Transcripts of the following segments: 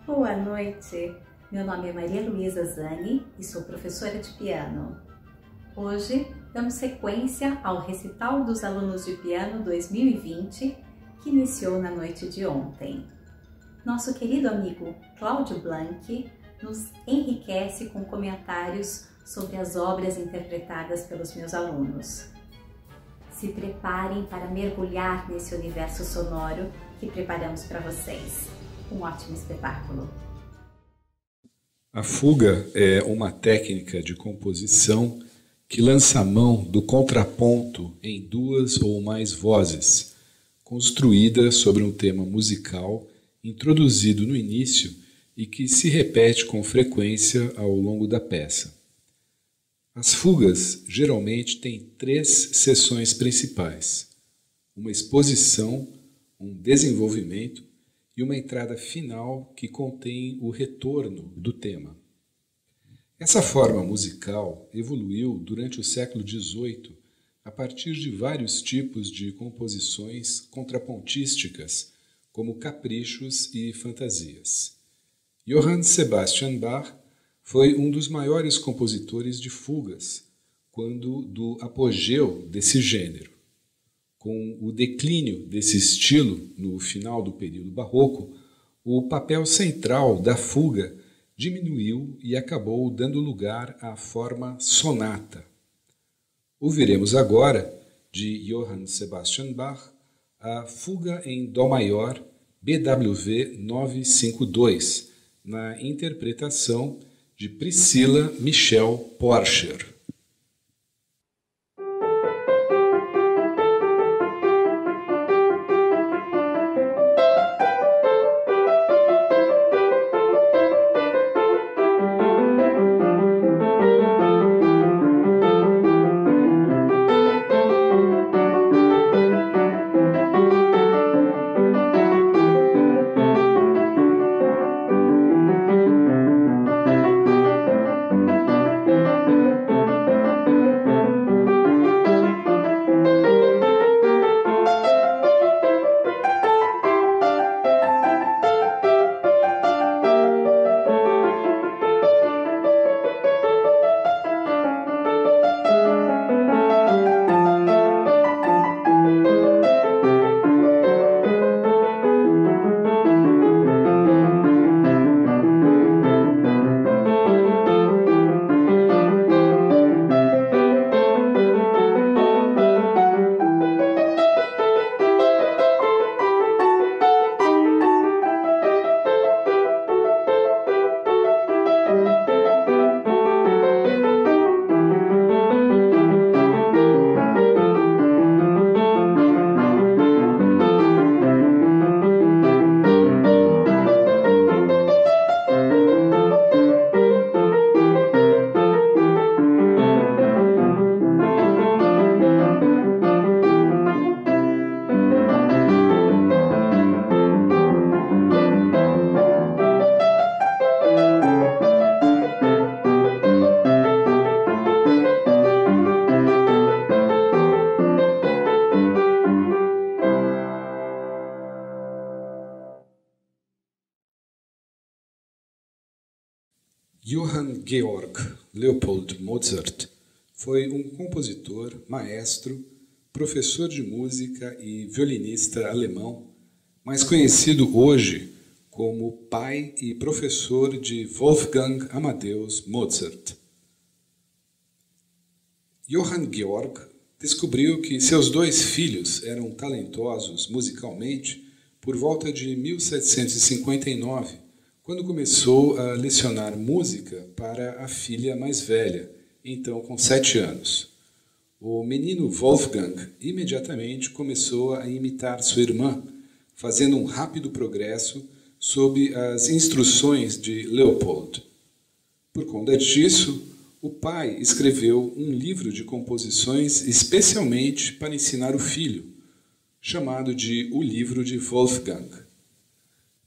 Boa noite, meu nome é Maria Luísa Zani e sou professora de piano. Hoje damos sequência ao recital dos alunos de piano 2020 que iniciou na noite de ontem. Nosso querido amigo Cláudio Blanc nos enriquece com comentários sobre as obras interpretadas pelos meus alunos. Se preparem para mergulhar nesse universo sonoro que preparamos para vocês. Um ótimo espetáculo! A fuga é uma técnica de composição que lança a mão do contraponto em duas ou mais vozes, construída sobre um tema musical introduzido no início e que se repete com frequência ao longo da peça. As fugas geralmente têm 3 seções principais: uma exposição, um desenvolvimento e uma entrada final que contém o retorno do tema. Essa forma musical evoluiu durante o século XVIII a partir de vários tipos de composições contrapontísticas, como caprichos e fantasias. Johann Sebastian Bach foi um dos maiores compositores de fugas, quando do apogeu desse gênero. Com o declínio desse estilo no final do período barroco, o papel central da fuga diminuiu e acabou dando lugar à forma sonata. Ouviremos agora, de Johann Sebastian Bach, a fuga em Dó maior BWV 952, na interpretação de Priscilla Michel Porcher. Johann Georg Leopold Mozart foi um compositor, maestro, professor de música e violinista alemão, mais conhecido hoje como pai e professor de Wolfgang Amadeus Mozart. Johann Georg descobriu que seus 2 filhos eram talentosos musicalmente por volta de 1759, quando começou a lecionar música para a filha mais velha, então com 7 anos. O menino Wolfgang imediatamente começou a imitar sua irmã, fazendo um rápido progresso sob as instruções de Leopold. Por conta disso, o pai escreveu um livro de composições especialmente para ensinar o filho, chamado de O Livro de Wolfgang.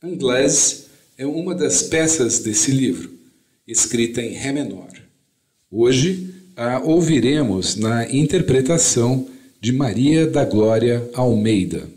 Anglaise é uma das peças desse livro, escrita em Ré menor. Hoje a ouviremos na interpretação de Maria da Glória Almeida.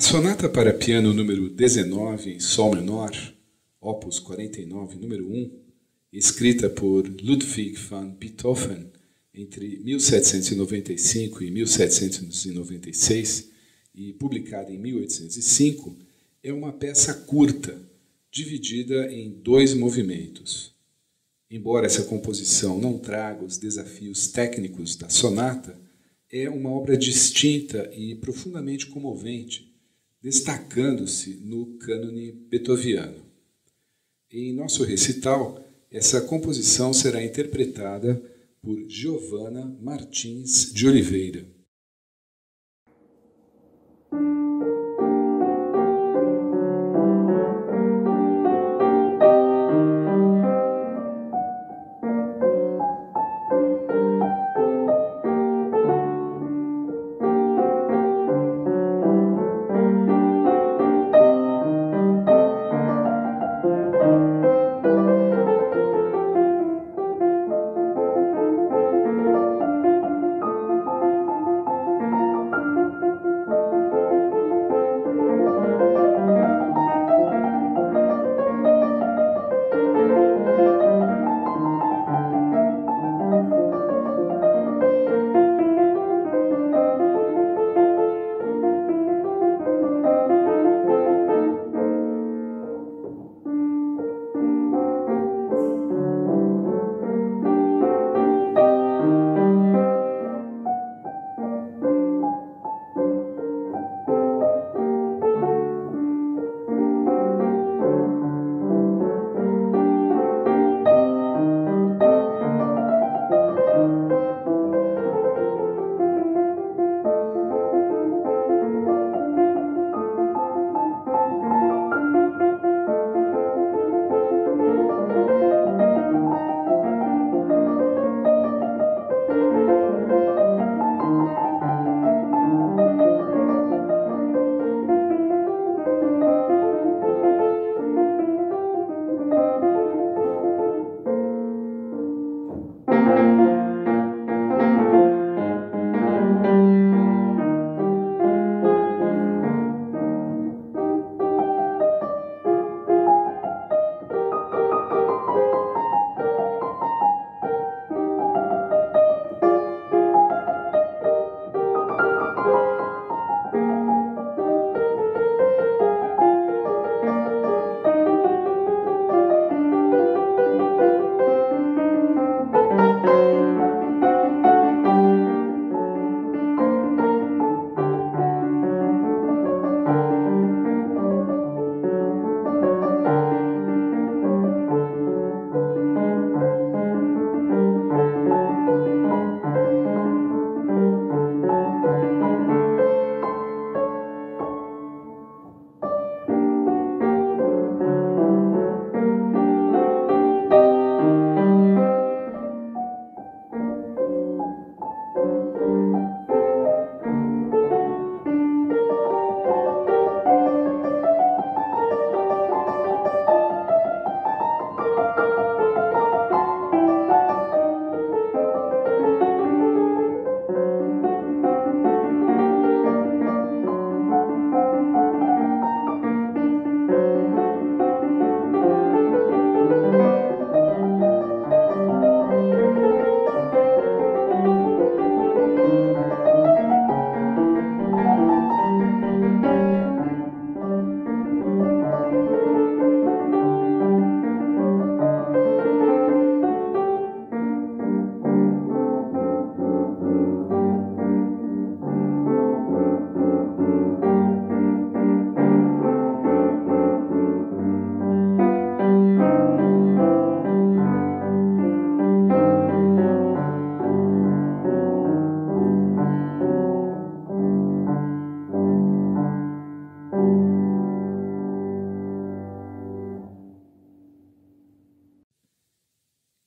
sonata para piano número 19 em sol menor, opus 49, número 1, escrita por Ludwig van Beethoven entre 1795 e 1796 e publicada em 1805, é uma peça curta, dividida em 2 movimentos. Embora essa composição não traga os desafios técnicos da sonata, é uma obra distinta e profundamente comovente, destacando-se no cânone beethoviano. Em nosso recital, essa composição será interpretada por Giovanna Martins de Oliveira.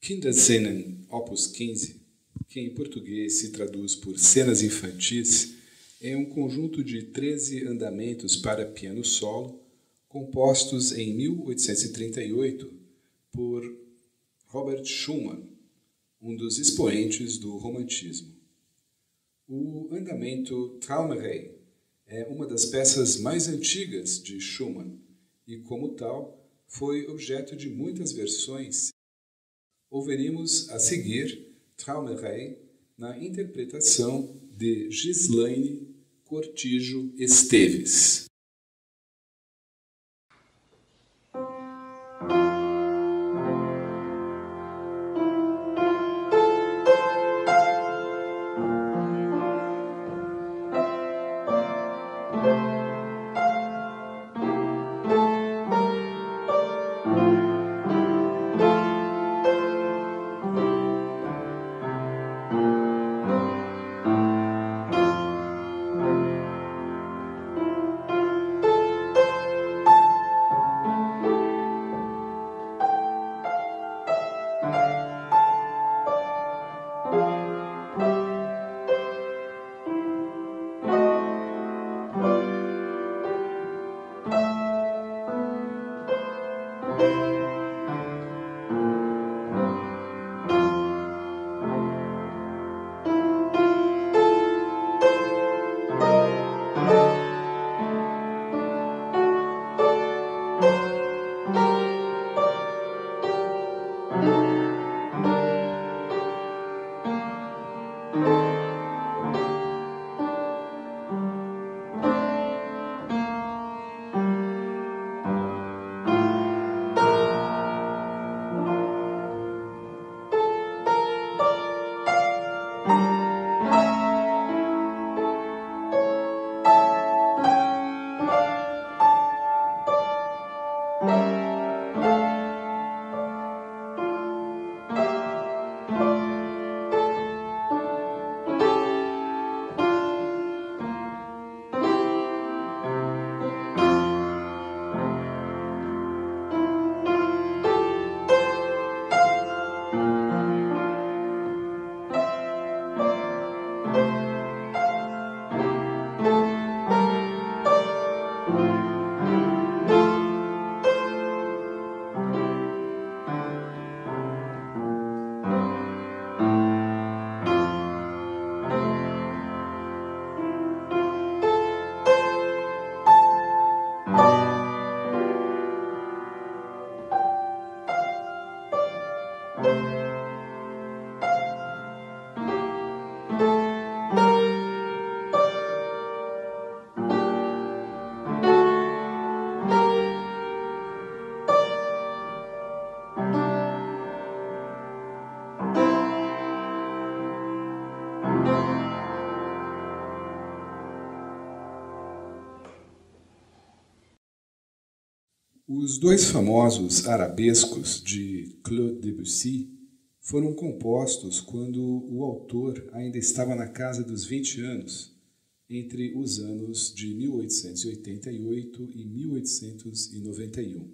Kinderscenen, opus 15, que em português se traduz por Cenas Infantis, é um conjunto de 13 andamentos para piano solo, compostos em 1838 por Robert Schumann, um dos expoentes do romantismo. O andamento Traumerei é uma das peças mais antigas de Schumann e, como tal, foi objeto de muitas versões. Ouviremos a seguir Traumerei na interpretação de Ghislaine Cortijo Esteves. Os dois famosos arabescos de Claude Debussy foram compostos quando o autor ainda estava na casa dos 20 anos, entre os anos de 1888 e 1891.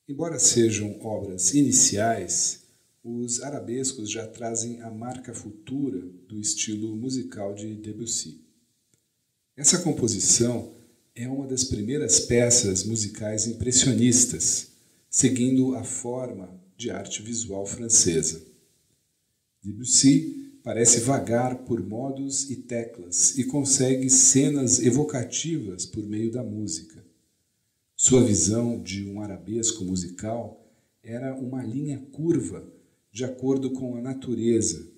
Embora sejam obras iniciais, os arabescos já trazem a marca futura do estilo musical de Debussy. Essa composição é uma das primeiras peças musicais impressionistas, seguindo a forma de arte visual francesa. Debussy parece vagar por modos e teclas e consegue cenas evocativas por meio da música. Sua visão de um arabesco musical era uma linha curva de acordo com a natureza,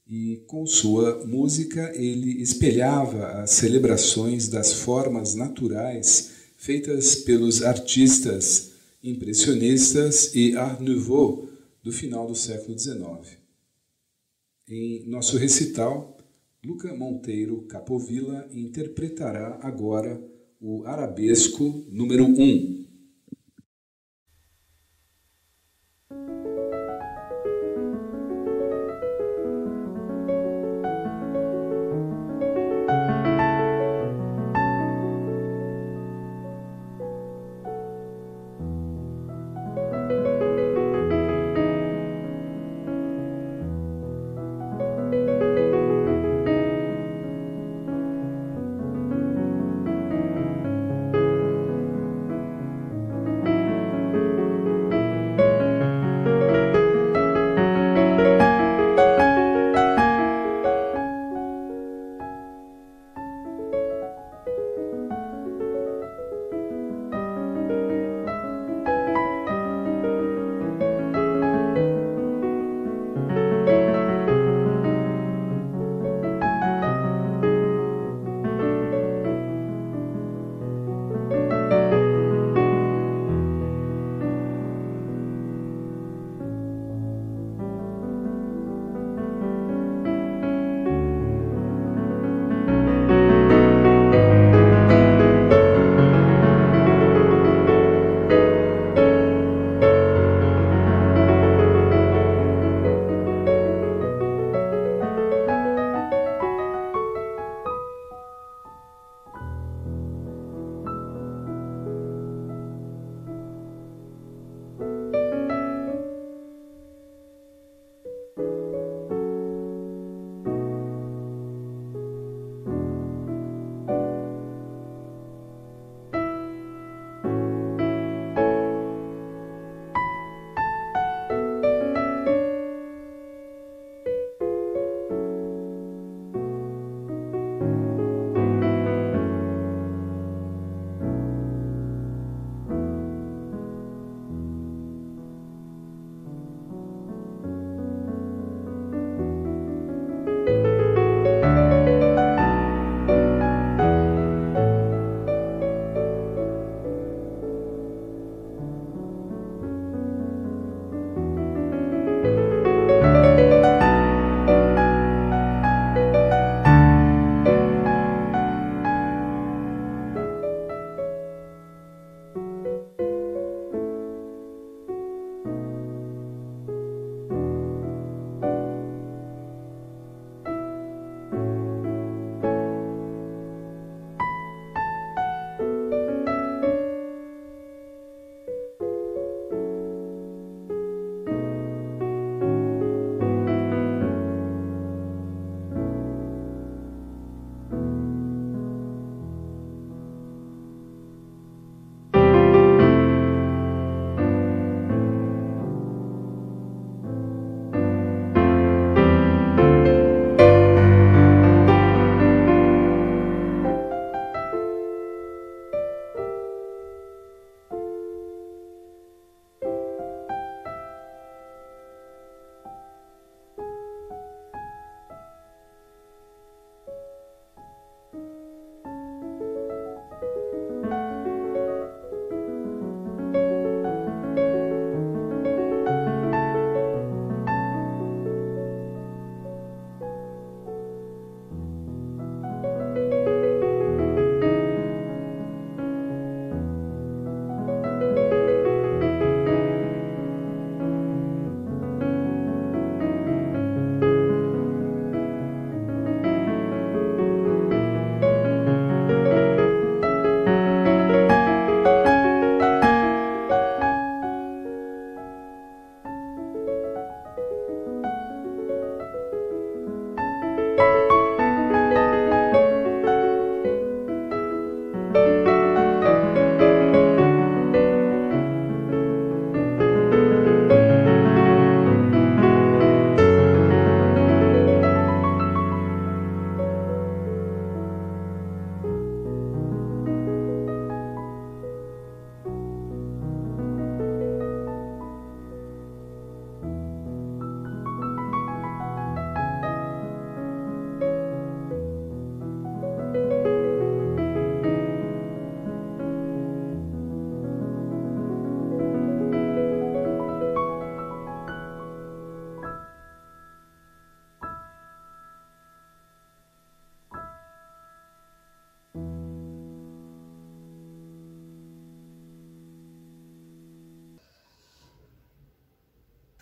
e com sua música ele espelhava as celebrações das formas naturais feitas pelos artistas impressionistas e Art Nouveau do final do século XIX. Em nosso recital, Luca Monteiro Capovilla interpretará agora o arabesco número 1.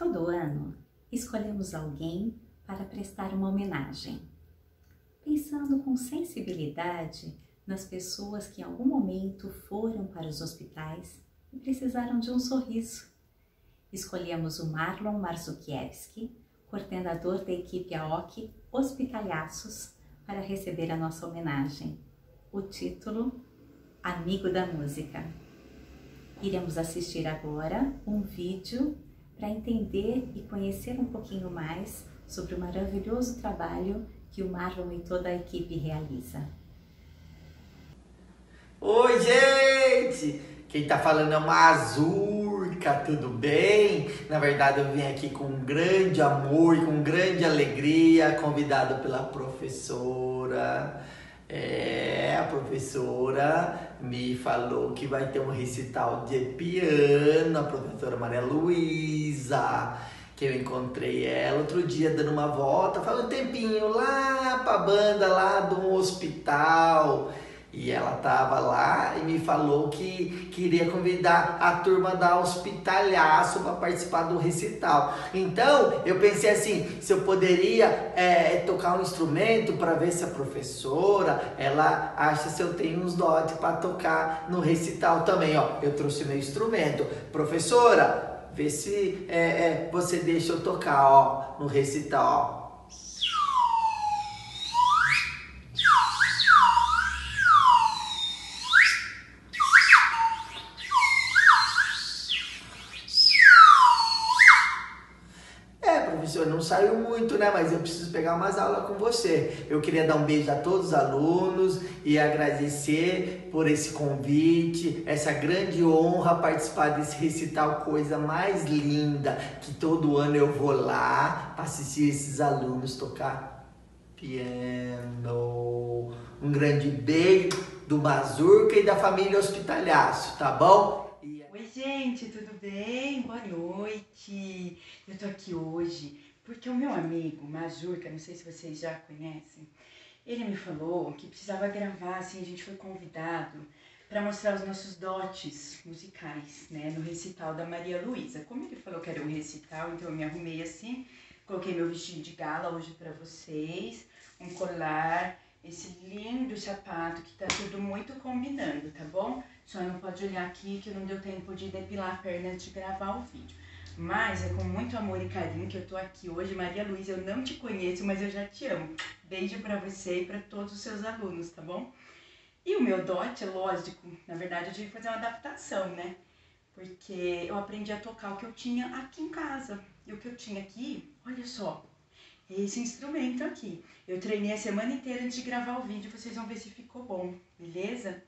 Todo ano, escolhemos alguém para prestar uma homenagem, pensando com sensibilidade nas pessoas que em algum momento foram para os hospitais e precisaram de um sorriso. Escolhemos o Marlon Marzukiewski, coordenador da equipe AOC Hospitalhaços, para receber a nossa homenagem. O título, Amigo da Música. Iremos assistir agora um vídeo para entender e conhecer um pouquinho mais sobre o maravilhoso trabalho que o Marlon e toda a equipe realiza. Oi, gente! Quem tá falando é uma Mazurka, tudo bem? Na verdade, eu vim aqui com um grande amor e com grande alegria, convidado pela professora. A professora me falou que vai ter um recital de piano, a professora Maria Luísa, que eu encontrei ela outro dia dando uma volta, faz um tempinho lá pra banda lá do hospital. E ela tava lá e me falou que queria convidar a turma da Hospitalhaço para participar do recital. Então, eu pensei assim, se eu poderia tocar um instrumento para ver se a professora, ela acha se eu tenho uns dotes para tocar no recital também. Ó, eu trouxe meu instrumento. Professora, vê se você deixa eu tocar, ó, no recital, ó. Professor, não saiu muito, né? Mas eu preciso pegar umas aulas com você. Eu queria dar um beijo a todos os alunos e agradecer por esse convite, essa grande honra participar desse recital, coisa mais linda, que todo ano eu vou lá para assistir esses alunos tocar piano. Um grande beijo do Mazurka e da família Hospitalhaço, tá bom? Oi, gente, tudo bem? Boa noite. Eu tô aqui hoje porque o meu amigo Mazurka, não sei se vocês já conhecem, ele me falou que precisava gravar, assim, a gente foi convidado para mostrar os nossos dotes musicais, né, no recital da Maria Luísa. Como ele falou que era um recital, então eu me arrumei assim, coloquei meu vestido de gala hoje para vocês, um colar, esse lindo sapato que tá tudo muito combinando, tá bom? Só não pode olhar aqui que não deu tempo de depilar a perna antes de gravar o vídeo. Mas é com muito amor e carinho que eu tô aqui hoje. Maria Luísa, eu não te conheço, mas eu já te amo. Beijo pra você e pra todos os seus alunos, tá bom? E o meu dote, lógico, na verdade eu tive que fazer uma adaptação, né? Porque eu aprendi a tocar o que eu tinha aqui em casa. E o que eu tinha aqui, olha só, esse instrumento aqui. Eu treinei a semana inteira antes de gravar o vídeo, vocês vão ver se ficou bom, beleza?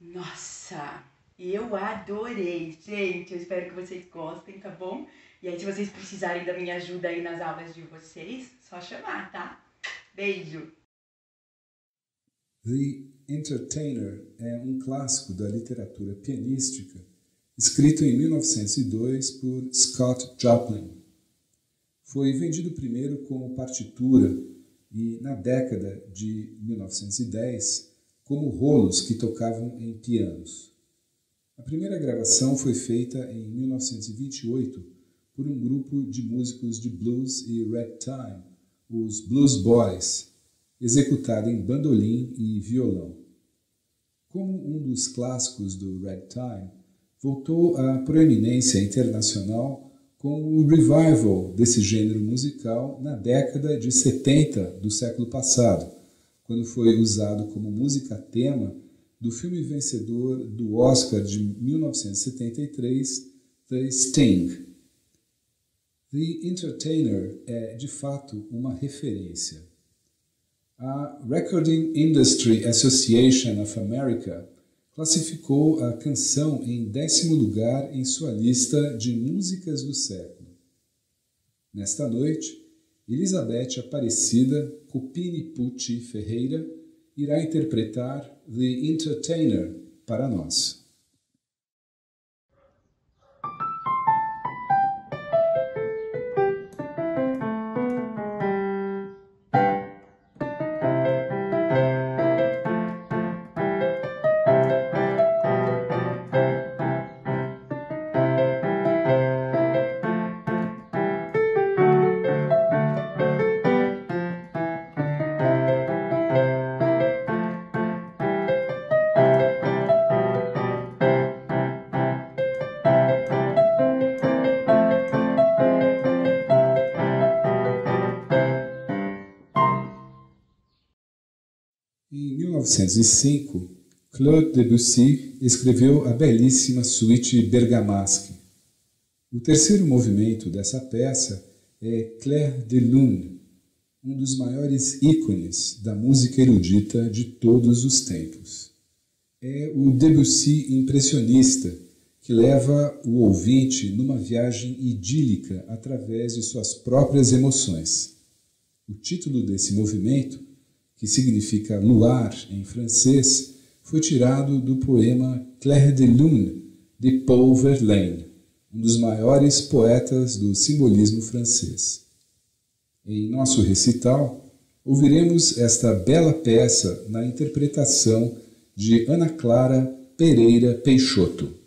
Nossa, eu adorei, gente, eu espero que vocês gostem, tá bom? E aí, se vocês precisarem da minha ajuda aí nas aulas de vocês, só chamar, tá? Beijo! The Entertainer é um clássico da literatura pianística, escrito em 1902 por Scott Joplin. Foi vendido primeiro como partitura e, na década de 1910, como rolos que tocavam em pianos. A primeira gravação foi feita em 1928 por um grupo de músicos de blues e ragtime, os Blues Boys, executada em bandolim e violão. Como um dos clássicos do ragtime, voltou à proeminência internacional com o revival desse gênero musical na década de 70 do século passado, quando foi usado como música-tema do filme vencedor do Oscar de 1973, The Sting. The Entertainer é, de fato, uma referência. A Recording Industry Association of America classificou a canção em 10º lugar em sua lista de músicas do século. Nesta noite, Elizabeth Aparecida Cupini Pucci Ferreira irá interpretar The Entertainer para nós. Em 1905, Claude Debussy escreveu a belíssima suíte Bergamasque. O terceiro movimento dessa peça é Clair de Lune, um dos maiores ícones da música erudita de todos os tempos. É o Debussy impressionista, que leva o ouvinte numa viagem idílica através de suas próprias emoções. O título desse movimento, que significa luar em francês, foi tirado do poema Clair de Lune, de Paul Verlaine, um dos maiores poetas do simbolismo francês. Em nosso recital, ouviremos esta bela peça na interpretação de Ana Clara Pereira Peixoto.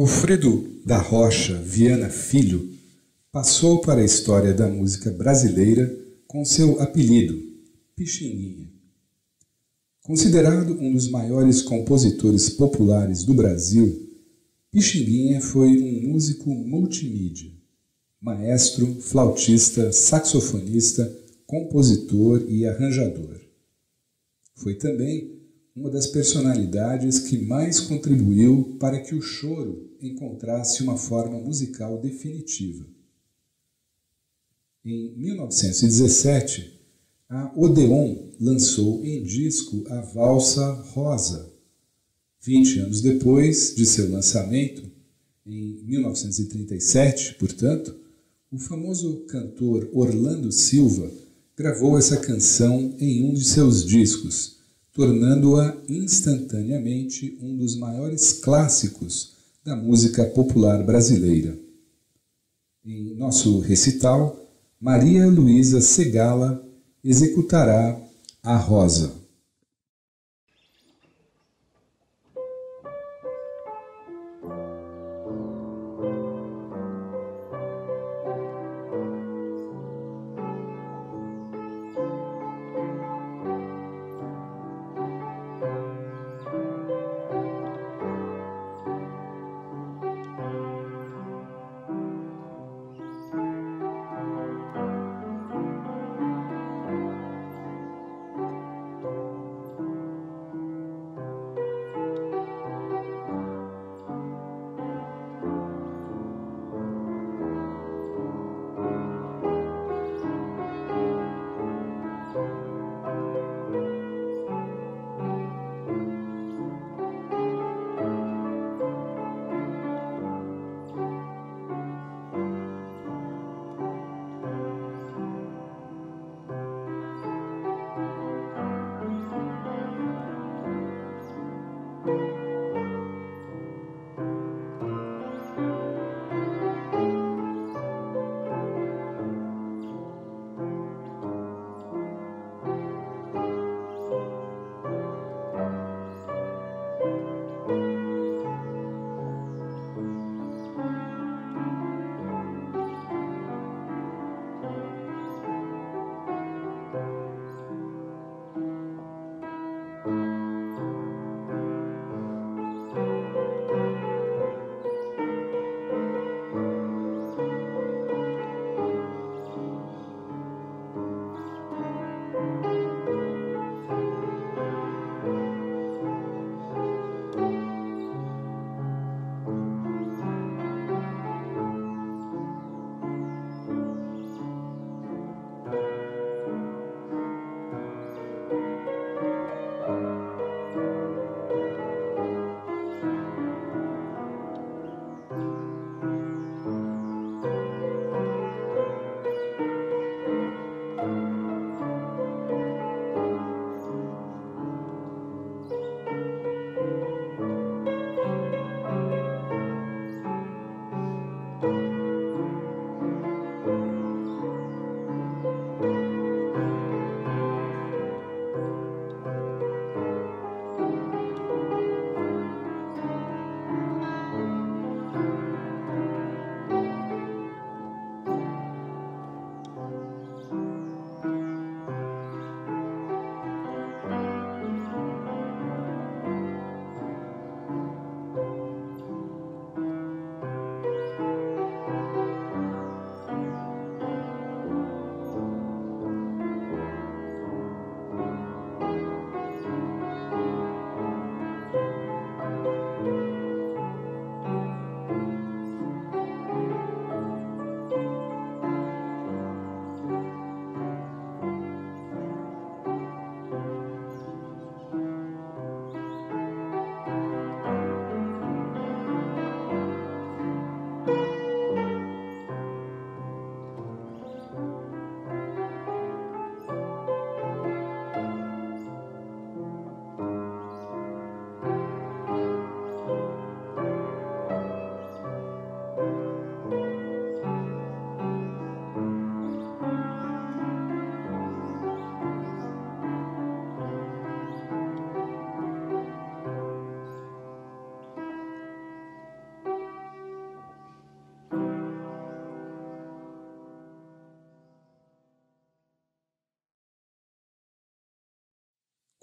Alfredo da Rocha Viana Filho passou para a história da música brasileira com seu apelido, Pixinguinha. Considerado um dos maiores compositores populares do Brasil, Pixinguinha foi um músico multimídia, maestro, flautista, saxofonista, compositor e arranjador. Foi também uma das personalidades que mais contribuiu para que o choro encontrasse uma forma musical definitiva. Em 1917, a Odeon lançou em disco a valsa Rosa. 20 anos depois de seu lançamento, em 1937, portanto, o famoso cantor Orlando Silva gravou essa canção em um de seus discos, tornando-a instantaneamente um dos maiores clássicos da música popular brasileira. Em nosso recital, Maria Luísa Segala executará a Rosa.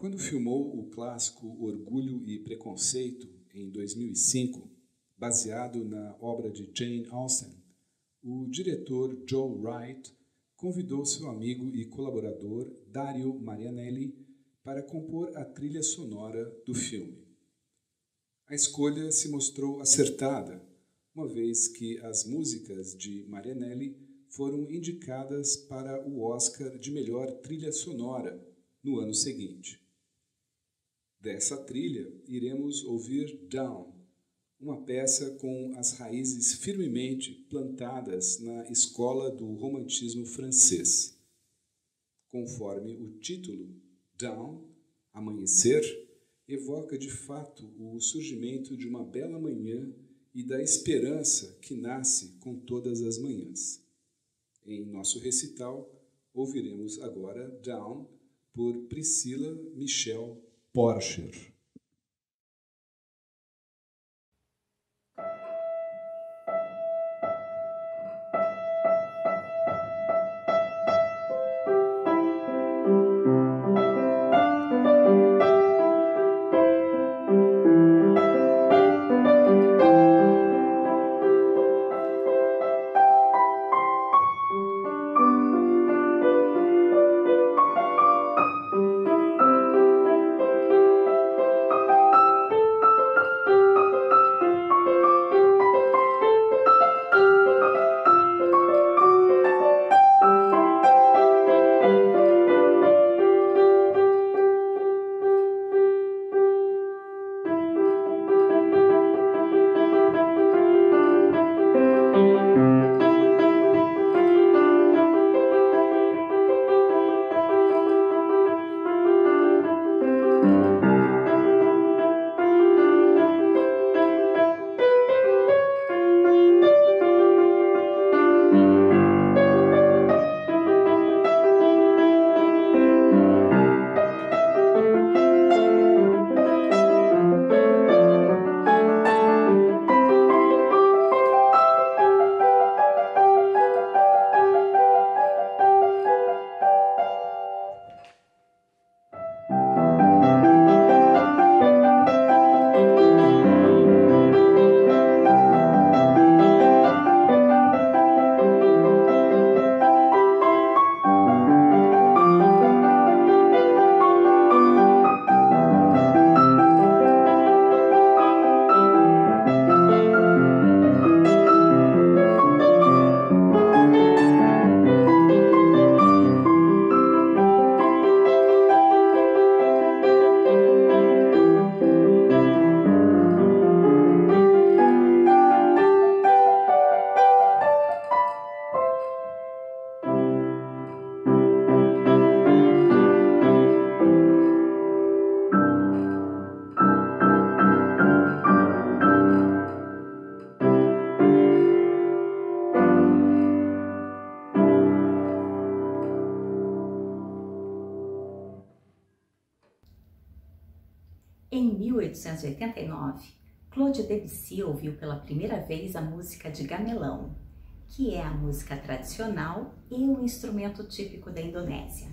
Quando filmou o clássico Orgulho e Preconceito, em 2005, baseado na obra de Jane Austen, o diretor Joe Wright convidou seu amigo e colaborador Dario Marianelli para compor a trilha sonora do filme. A escolha se mostrou acertada, uma vez que as músicas de Marianelli foram indicadas para o Oscar de melhor trilha sonora no ano seguinte. Dessa trilha, iremos ouvir Down, uma peça com as raízes firmemente plantadas na escola do romantismo francês. Conforme o título, Down, Amanhecer, evoca de fato o surgimento de uma bela manhã e da esperança que nasce com todas as manhãs. Em nosso recital, ouviremos agora Down, por Priscilla Michelle Porcher. Em 1889, Claude Debussy ouviu pela primeira vez a música de gamelão, que é a música tradicional e um instrumento típico da Indonésia.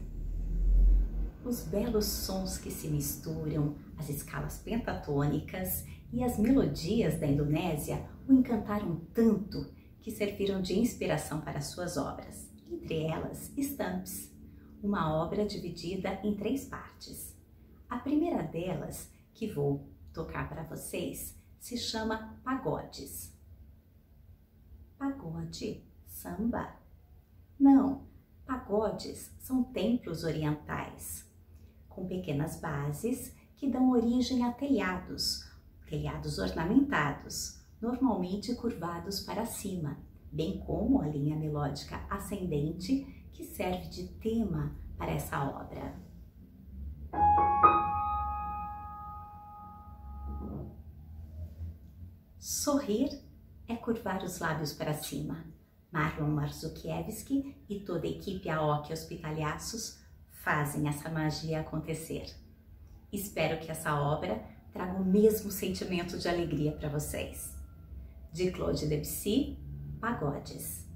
Os belos sons que se misturam, as escalas pentatônicas e as melodias da Indonésia o encantaram tanto que serviram de inspiração para suas obras, entre elas Stamps, uma obra dividida em 3 partes. A primeira delas, que vou tocar para vocês, se chama Pagodes. Pagode? Samba? Não, pagodes são templos orientais, com pequenas bases que dão origem a telhados ornamentados, normalmente curvados para cima, bem como a linha melódica ascendente que serve de tema para essa obra. Sorrir é curvar os lábios para cima. Marlon Marzukiewicz e toda a equipe AOC Hospitalhaços fazem essa magia acontecer. Espero que essa obra traga o mesmo sentimento de alegria para vocês. De Claude Debussy, Pagodes.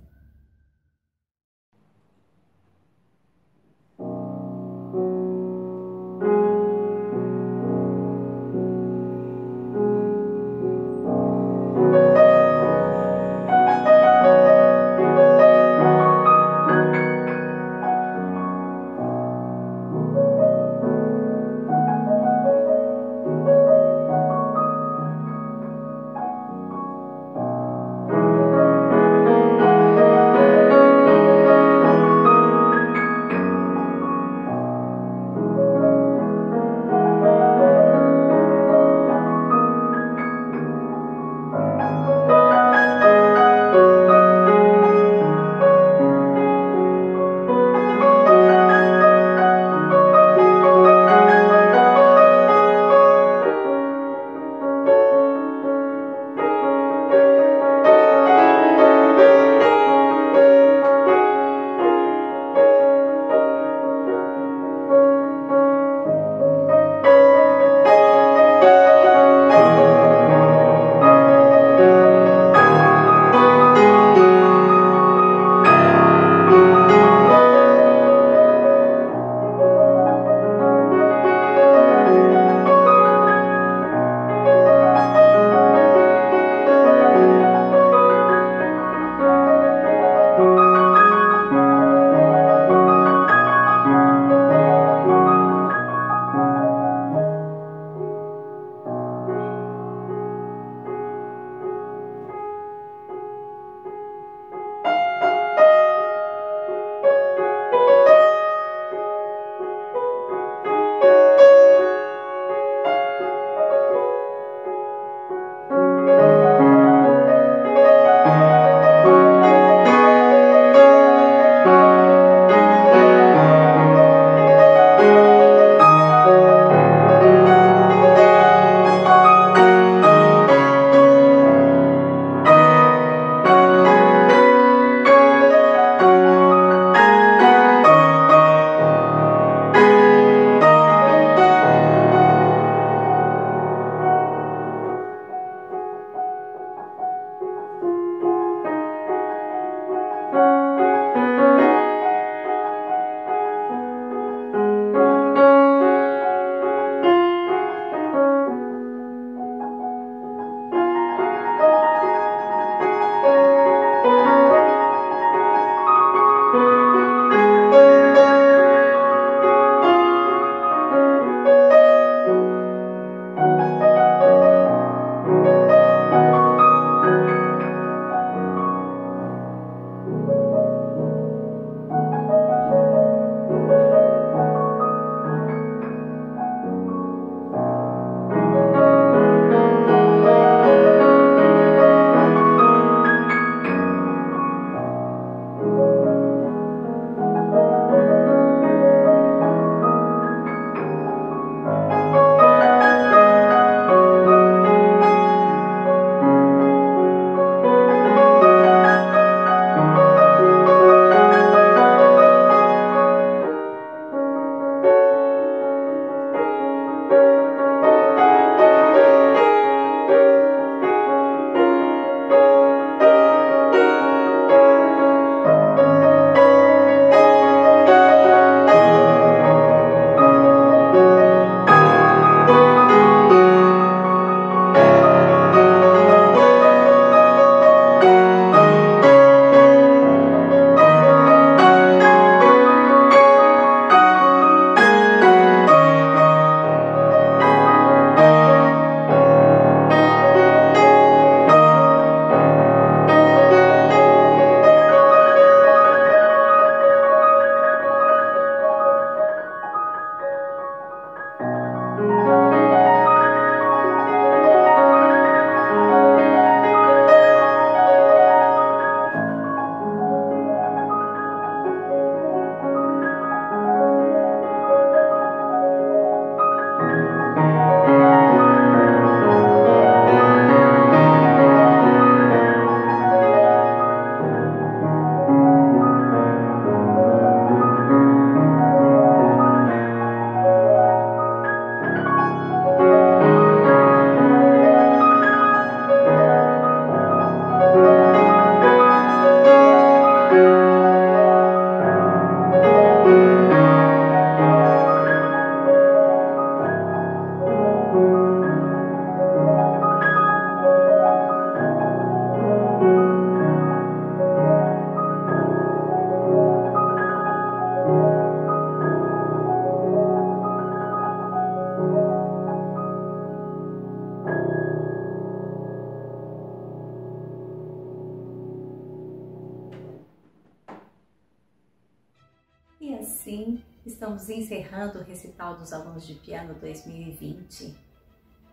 assim, estamos encerrando o recital dos alunos de piano 2020.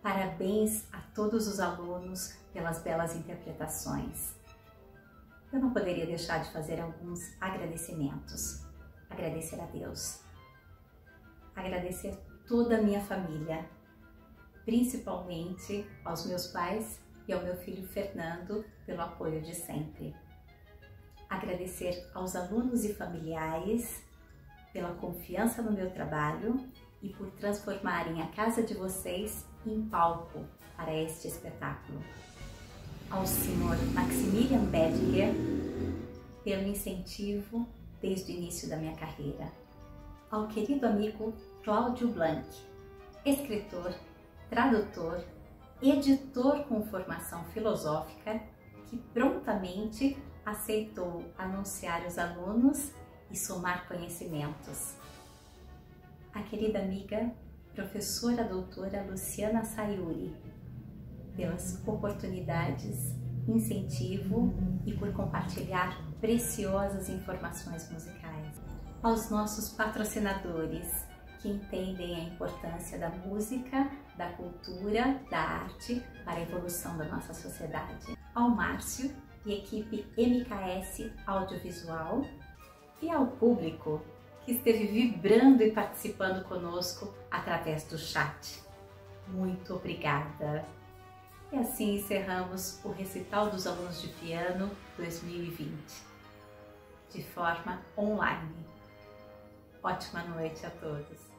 Parabéns a todos os alunos pelas belas interpretações. Eu não poderia deixar de fazer alguns agradecimentos. Agradecer a Deus. Agradecer toda a minha família, principalmente aos meus pais e ao meu filho Fernando pelo apoio de sempre. Agradecer aos alunos e familiares pela confiança no meu trabalho e por transformarem a casa de vocês em palco para este espetáculo. Ao Sr. Maximilian Bediger pelo incentivo desde o início da minha carreira. Ao querido amigo Cláudio Blanc, escritor, tradutor, editor com formação filosófica, que prontamente aceitou anunciar os alunos e somar conhecimentos. A querida amiga, professora doutora Luciana Sayuri, pelas oportunidades, incentivo e por compartilhar preciosas informações musicais. Aos nossos patrocinadores, que entendem a importância da música, da cultura, da arte para a evolução da nossa sociedade. Ao Márcio e equipe MKS Audiovisual e ao público que esteve vibrando e participando conosco através do chat. Muito obrigada! E assim encerramos o recital dos alunos de piano 2020, de forma online. Ótima noite a todos!